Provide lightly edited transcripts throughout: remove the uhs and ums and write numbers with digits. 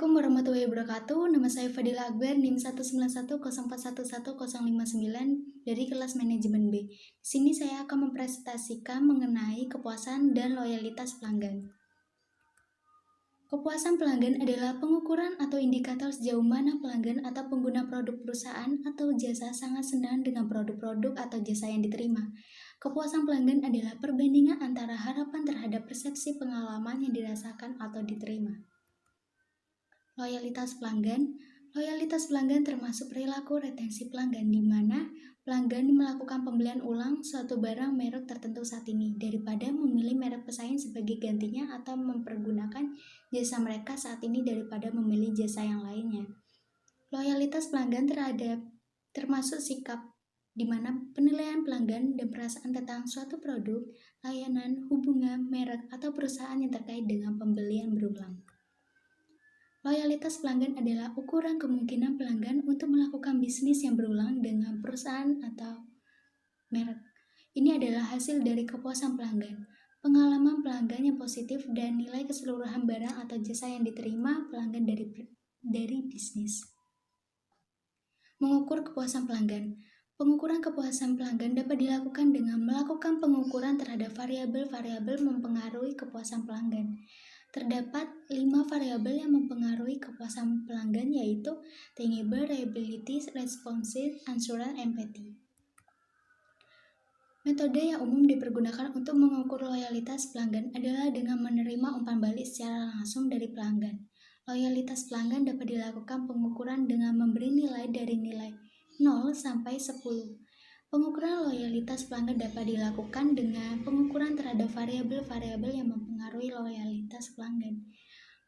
Assalamualaikum warahmatullahi wabarakatuh. Nama saya Fadila Akbar, NIM 19104111059 dari kelas manajemen B. Di sini saya akan mempresentasikan mengenai kepuasan dan loyalitas pelanggan. Kepuasan pelanggan adalah pengukuran atau indikator sejauh mana pelanggan atau pengguna produk perusahaan atau jasa sangat senang dengan produk-produk atau jasa yang diterima. Kepuasan pelanggan adalah perbandingan antara harapan terhadap persepsi pengalaman yang dirasakan atau diterima. Loyalitas pelanggan termasuk perilaku retensi pelanggan di mana pelanggan melakukan pembelian ulang suatu barang merek tertentu saat ini daripada memilih merek pesaing sebagai gantinya atau mempergunakan jasa mereka saat ini daripada memilih jasa yang lainnya. Loyalitas pelanggan termasuk sikap di mana penilaian pelanggan dan perasaan tentang suatu produk, layanan, hubungan, merek, atau perusahaan yang terkait dengan pembelian berulang. Loyalitas pelanggan adalah ukuran kemungkinan pelanggan untuk melakukan bisnis yang berulang dengan perusahaan atau merek. Ini adalah hasil dari kepuasan pelanggan, pengalaman pelanggan yang positif, dan nilai keseluruhan barang atau jasa yang diterima pelanggan dari bisnis. Mengukur kepuasan pelanggan. Pengukuran kepuasan pelanggan dapat dilakukan dengan melakukan pengukuran terhadap variabel-variabel mempengaruhi kepuasan pelanggan. Terdapat 5 variabel yang mempengaruhi kepuasan pelanggan yaitu tangible, reliability, responsive, assurance, empathy. Metode yang umum dipergunakan untuk mengukur loyalitas pelanggan adalah dengan menerima umpan balik secara langsung dari pelanggan. Loyalitas pelanggan dapat dilakukan pengukuran dengan memberi nilai dari nilai 0 sampai 10. Pengukuran loyalitas pelanggan dapat dilakukan dengan pengukuran terhadap variabel-variabel yang mempengaruhi loyalitas pelanggan.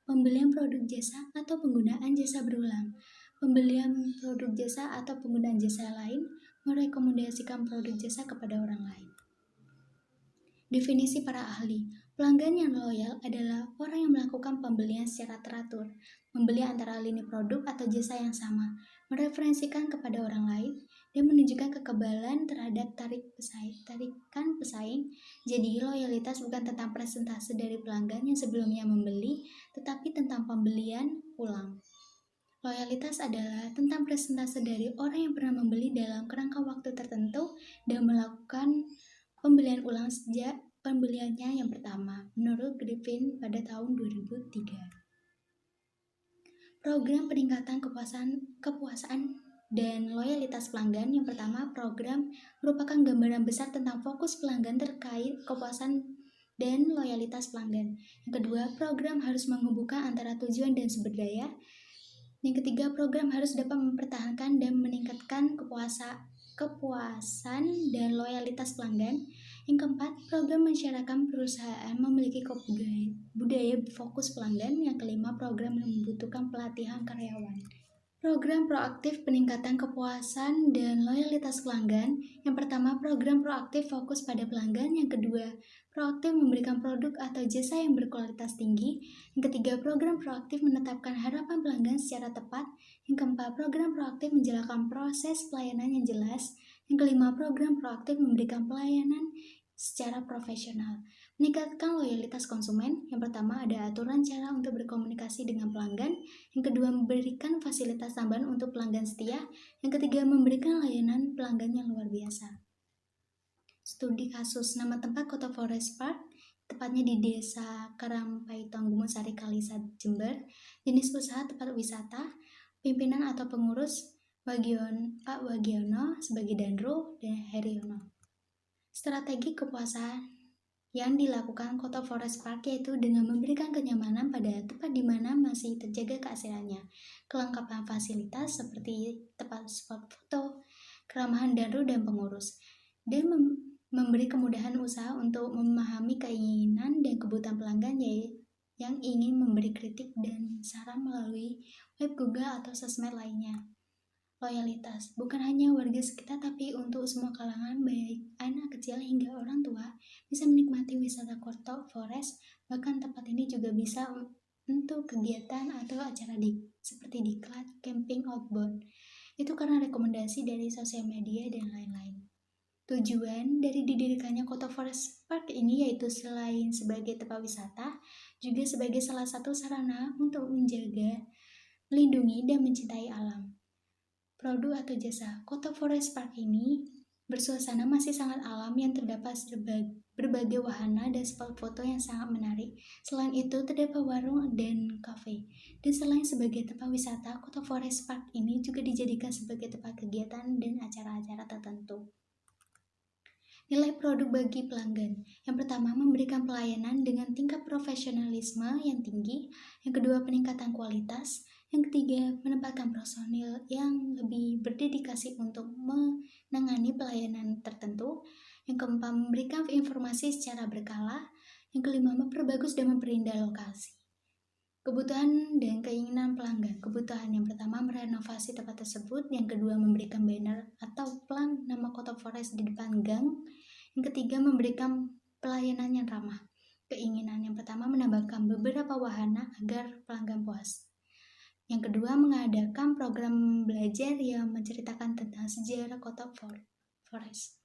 Pembelian produk jasa atau penggunaan jasa berulang. Pembelian produk jasa atau penggunaan jasa lain, merekomendasikan produk jasa kepada orang lain. Definisi para ahli. Pelanggan yang loyal adalah orang yang melakukan pembelian secara teratur, membeli antara lini produk atau jasa yang sama, mereferensikan kepada orang lain, dan menunjukkan kekebalan terhadap tarikan pesaing. Jadi, loyalitas bukan tentang persentase dari pelanggan yang sebelumnya membeli, tetapi tentang pembelian ulang. Loyalitas adalah tentang persentase dari orang yang pernah membeli dalam kerangka waktu tertentu dan melakukan pembelian ulang sejak pembeliannya yang pertama, menurut Griffin pada tahun 2003. Program peningkatan kepuasan dan loyalitas pelanggan. Yang pertama, program merupakan gambaran besar tentang fokus pelanggan terkait kepuasan dan loyalitas pelanggan. Yang kedua, program harus menghubungkan antara tujuan dan sumber daya. Yang ketiga, program harus dapat mempertahankan dan meningkatkan kepuasan dan loyalitas pelanggan. Yang keempat, program mensyaratkan perusahaan memiliki budaya fokus pelanggan. Yang kelima, program membutuhkan pelatihan karyawan. Program proaktif peningkatan kepuasan dan loyalitas pelanggan. Yang pertama, program proaktif fokus pada pelanggan. Yang kedua, proaktif memberikan produk atau jasa yang berkualitas tinggi. Yang ketiga, program proaktif menetapkan harapan pelanggan secara tepat. Yang keempat, program proaktif menjalankan proses pelayanan yang jelas. Yang kelima, program proaktif memberikan pelayanan secara profesional. Meningkatkan loyalitas konsumen. Yang pertama, ada aturan cara untuk berkomunikasi dengan pelanggan. Yang kedua, memberikan fasilitas tambahan untuk pelanggan setia. Yang ketiga, memberikan layanan pelanggan yang luar biasa. Studi kasus. Nama tempat Kota Forest Park, tepatnya di Desa Karampaitong, Gumusari, Kalisa, Jember. Jenis usaha tempat wisata. Pimpinan atau pengurus Pak Wagiono sebagai Danro dan Heriono. Strategi kepuasan yang dilakukan Kota Forest Park yaitu dengan memberikan kenyamanan pada tempat di mana masih terjaga keasliannya, kelengkapan fasilitas seperti tempat spot foto, keramahan Danro dan pengurus, dan memberi kemudahan usaha untuk memahami keinginan dan kebutuhan pelanggan yang ingin memberi kritik dan saran melalui web, Google, atau sosmed lainnya. Loyalitas bukan hanya warga sekitar tapi untuk semua kalangan, baik anak kecil hingga orang tua bisa menikmati wisata Kota Forest. Bahkan tempat ini juga bisa untuk kegiatan atau acara seperti diklat, camping, outbound. Itu karena rekomendasi dari sosial media dan lain-lain. Tujuan dari didirikannya Kota Forest Park ini yaitu selain sebagai tempat wisata, juga sebagai salah satu sarana untuk menjaga melindungi dan mencintai alam. Produk atau jasa Kota Forest Park ini bersuasana masih sangat alam yang terdapat berbagai wahana dan spot foto yang sangat menarik. Selain itu, terdapat warung dan kafe. Dan selain sebagai tempat wisata, Kota Forest Park ini juga dijadikan sebagai tempat kegiatan dan acara-acara tertentu. Nilai produk bagi pelanggan. Yang pertama, memberikan pelayanan dengan tingkat profesionalisme yang tinggi. Yang kedua, peningkatan kualitas. Yang ketiga, menempatkan personil yang lebih berdedikasi untuk menangani pelayanan tertentu. Yang keempat, memberikan informasi secara berkala. Yang kelima, memperbagus dan memperindah lokasi. Kebutuhan dan keinginan pelanggan. Kebutuhan yang pertama, merenovasi tempat tersebut. Yang kedua, memberikan banner atau plang nama Kota Forest di depan gang. Yang ketiga, memberikan pelayanan yang ramah. Keinginan yang pertama, menambahkan beberapa wahana agar pelanggan puas. Yang kedua, mengadakan program belajar yang menceritakan tentang sejarah Kota Forest.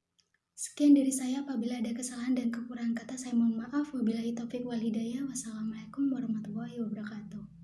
Sekian dari saya. Apabila ada kesalahan dan kekurangan kata, saya mohon maaf. Wabillahi taufiq wal hidayah. Wassalamualaikum warahmatullahi wabarakatuh.